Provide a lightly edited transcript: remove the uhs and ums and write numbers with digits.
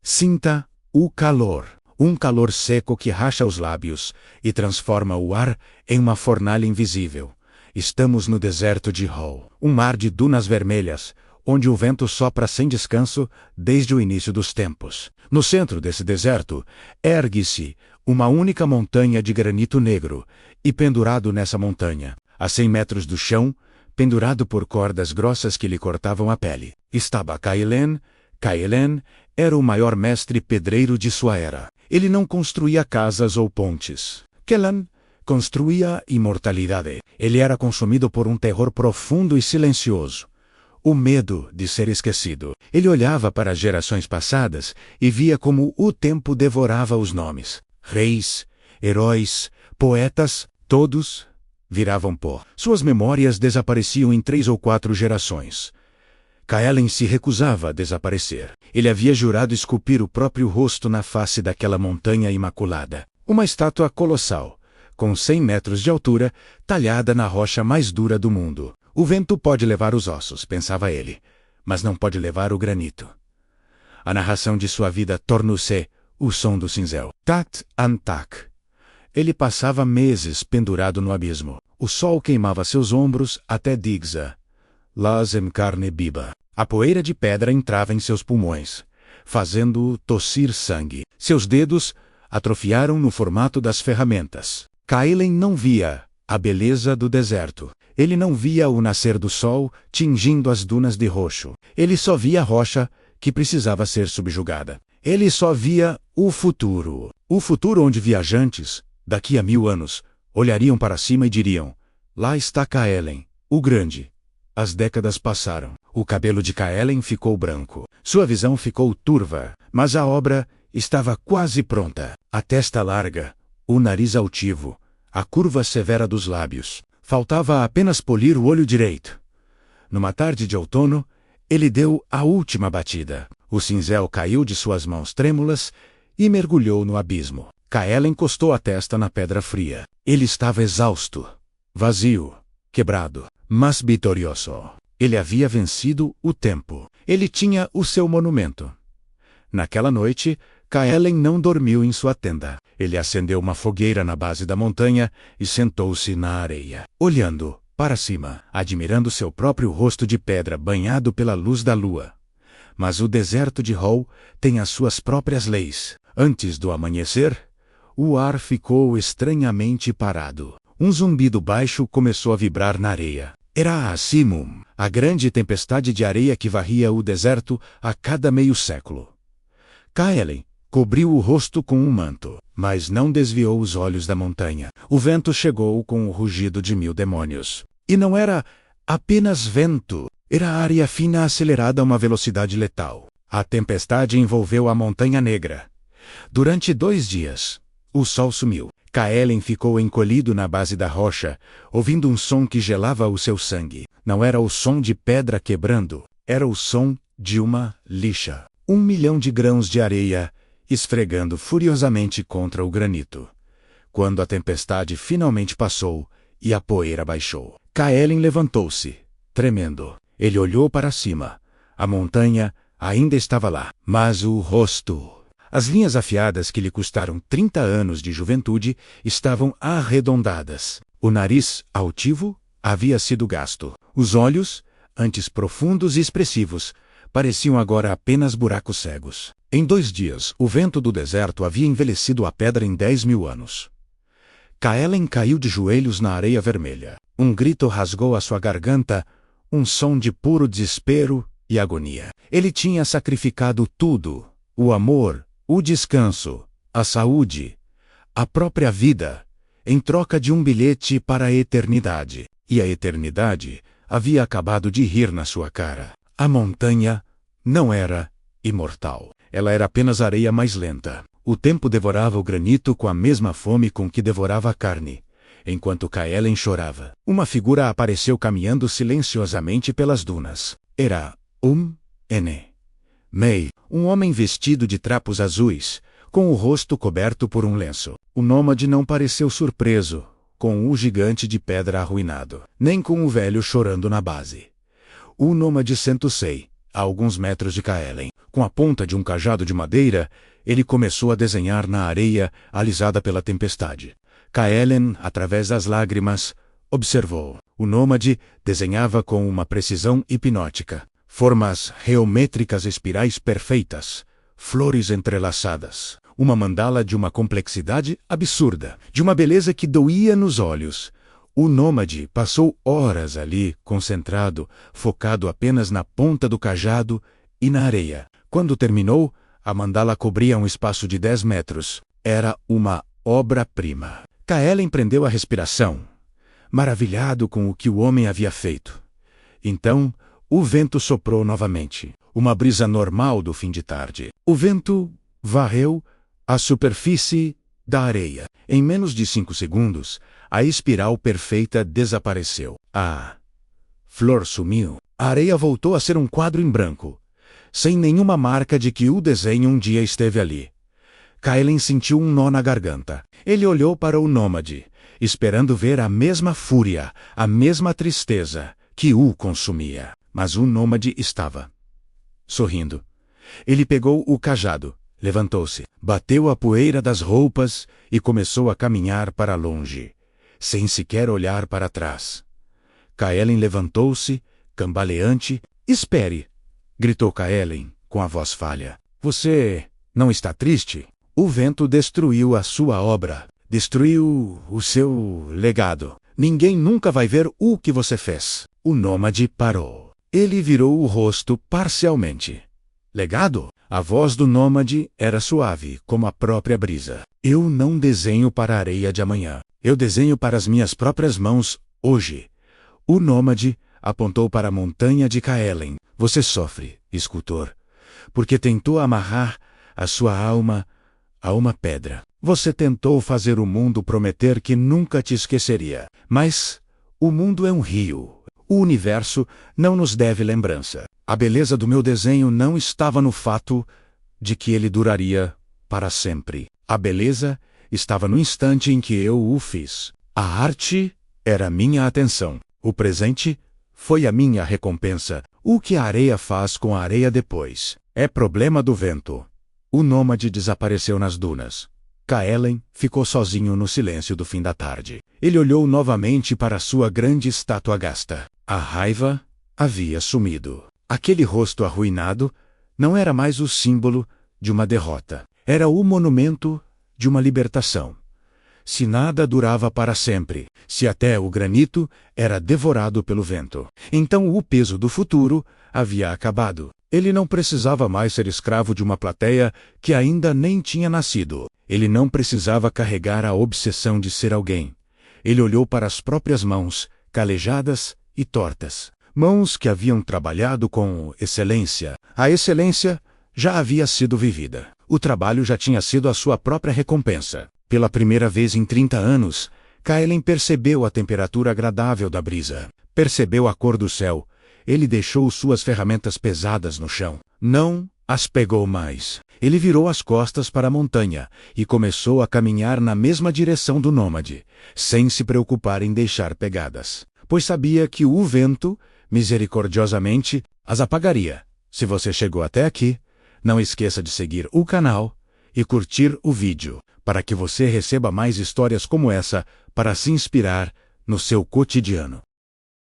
Sinta o calor. Um calor seco que racha os lábios e transforma o ar em uma fornalha invisível. Estamos no deserto de Hol, um mar de dunas vermelhas, onde o vento sopra sem descanso desde o início dos tempos. No centro desse deserto, ergue-se uma única montanha de granito negro, e pendurado nessa montanha, a 100 metros do chão, pendurado por cordas grossas que lhe cortavam a pele, estava Caelen. Caelen era o maior mestre pedreiro de sua era. Ele não construía casas ou pontes. Kellan construía imortalidade. Ele era consumido por um terror profundo e silencioso. O medo de ser esquecido. Ele olhava para as gerações passadas e via como o tempo devorava os nomes. Reis, heróis, poetas, todos viravam pó. Suas memórias desapareciam em 3 ou 4 gerações. Caelen se recusava a desaparecer. Ele havia jurado esculpir o próprio rosto na face daquela montanha imaculada. Uma estátua colossal, com 100 metros de altura, talhada na rocha mais dura do mundo. O vento pode levar os ossos, pensava ele, mas não pode levar o granito. A narração de sua vida tornou-se o som do cinzel. Tat Antak. Ele passava meses pendurado no abismo. O sol queimava seus ombros até Digza. Lazem carne biba. A poeira de pedra entrava em seus pulmões, fazendo-o tossir sangue. Seus dedos atrofiaram no formato das ferramentas. Caelen não via a beleza do deserto. Ele não via o nascer do sol tingindo as dunas de roxo. Ele só via a rocha que precisava ser subjugada. Ele só via o futuro. O futuro onde viajantes, daqui a 1000 anos, olhariam para cima e diriam: lá está Caelen, o grande. As décadas passaram. O cabelo de Caelen ficou branco. Sua visão ficou turva, mas a obra estava quase pronta. A testa larga, o nariz altivo, a curva severa dos lábios. Faltava apenas polir o olho direito. Numa tarde de outono, ele deu a última batida. O cinzel caiu de suas mãos trêmulas e mergulhou no abismo. Caelen encostou a testa na pedra fria. Ele estava exausto, vazio, quebrado, mas vitorioso. Ele havia vencido o tempo. Ele tinha o seu monumento. Naquela noite, Caelen não dormiu em sua tenda. Ele acendeu uma fogueira na base da montanha e sentou-se na areia, olhando para cima, admirando seu próprio rosto de pedra banhado pela luz da lua. Mas o deserto de Hol tem as suas próprias leis. Antes do amanhecer, o ar ficou estranhamente parado. Um zumbido baixo começou a vibrar na areia. Era a Simum, a grande tempestade de areia que varria o deserto a cada meio século. Caelen cobriu o rosto com um manto, mas não desviou os olhos da montanha. O vento chegou com o rugido de 1000 demônios. E não era apenas vento, era areia fina acelerada a uma velocidade letal. A tempestade envolveu a Montanha Negra. Durante 2 dias, o sol sumiu. Caelen ficou encolhido na base da rocha, ouvindo um som que gelava o seu sangue. Não era o som de pedra quebrando, era o som de uma lixa. 1 milhão de grãos de areia esfregando furiosamente contra o granito. Quando a tempestade finalmente passou e a poeira baixou, Caelen levantou-se, tremendo. Ele olhou para cima. A montanha ainda estava lá, mas o rosto... As linhas afiadas que lhe custaram 30 anos de juventude estavam arredondadas. O nariz, altivo, havia sido gasto. Os olhos, antes profundos e expressivos, pareciam agora apenas buracos cegos. Em 2 dias, o vento do deserto havia envelhecido a pedra em 10.000 anos. Caelen caiu de joelhos na areia vermelha. Um grito rasgou a sua garganta, um som de puro desespero e agonia. Ele tinha sacrificado tudo: o amor, o descanso, a saúde, a própria vida, em troca de um bilhete para a eternidade. E a eternidade havia acabado de rir na sua cara. A montanha não era imortal. Ela era apenas areia mais lenta. O tempo devorava o granito com a mesma fome com que devorava a carne. Enquanto Caelen chorava, uma figura apareceu caminhando silenciosamente pelas dunas. Era Ene Mei, um homem vestido de trapos azuis, com o rosto coberto por um lenço. O nômade não pareceu surpreso com o gigante de pedra arruinado, nem com o velho chorando na base. O nômade sentou-se a alguns metros de Caelen. Com a ponta de um cajado de madeira, ele começou a desenhar na areia alisada pela tempestade. Kaelen, através das lágrimas, observou. O nômade desenhava com uma precisão hipnótica. Formas geométricas espirais perfeitas, flores entrelaçadas. Uma mandala de uma complexidade absurda, de uma beleza que doía nos olhos. O nômade passou horas ali, concentrado, focado apenas na ponta do cajado e na areia. Quando terminou, a mandala cobria um espaço de 10 metros. Era uma obra-prima. Kaelen prendeu a respiração, maravilhado com o que o homem havia feito. Então, o vento soprou novamente, uma brisa normal do fim de tarde. O vento varreu a superfície da areia. Em menos de 5 segundos, a espiral perfeita desapareceu. A flor sumiu. A areia voltou a ser um quadro em branco, sem nenhuma marca de que o desenho um dia esteve ali. Kaelen sentiu um nó na garganta. Ele olhou para o nômade, esperando ver a mesma fúria, a mesma tristeza que o consumia. Mas o nômade estava sorrindo. Ele pegou o cajado, levantou-se, bateu a poeira das roupas e começou a caminhar para longe, sem sequer olhar para trás. Kaelen levantou-se, cambaleante. Espere! Gritou Kaelen, com a voz falha. Você não está triste? O vento destruiu a sua obra, destruiu o seu legado. Ninguém nunca vai ver o que você fez. O nômade parou. Ele virou o rosto parcialmente. Legado? A voz do nômade era suave, como a própria brisa. Eu não desenho para a areia de amanhã. Eu desenho para as minhas próprias mãos, hoje. O nômade apontou para a montanha de Kaelen. Você sofre, escultor, porque tentou amarrar a sua alma a uma pedra. Você tentou fazer o mundo prometer que nunca te esqueceria. Mas o mundo é um rio. O universo não nos deve lembrança. A beleza do meu desenho não estava no fato de que ele duraria para sempre. A beleza estava no instante em que eu o fiz. A arte era minha atenção. O presente foi a minha recompensa. O que a areia faz com a areia depois é problema do vento. O nômade desapareceu nas dunas. Kaelen ficou sozinho no silêncio do fim da tarde. Ele olhou novamente para sua grande estátua gasta. A raiva havia sumido. Aquele rosto arruinado não era mais o símbolo de uma derrota. Era o monumento de uma libertação. Se nada durava para sempre, se até o granito era devorado pelo vento, então o peso do futuro havia acabado. Ele não precisava mais ser escravo de uma plateia que ainda nem tinha nascido. Ele não precisava carregar a obsessão de ser alguém. Ele olhou para as próprias mãos, calejadas e tortas. Mãos que haviam trabalhado com excelência. A excelência já havia sido vivida. O trabalho já tinha sido a sua própria recompensa. Pela primeira vez em 30 anos, Kaelen percebeu a temperatura agradável da brisa. Percebeu a cor do céu. Ele deixou suas ferramentas pesadas no chão. Não as pegou mais. Ele virou as costas para a montanha e começou a caminhar na mesma direção do nômade, sem se preocupar em deixar pegadas, pois sabia que o vento, misericordiosamente, as apagaria. Se você chegou até aqui, não esqueça de seguir o canal e curtir o vídeo, para que você receba mais histórias como essa para se inspirar no seu cotidiano.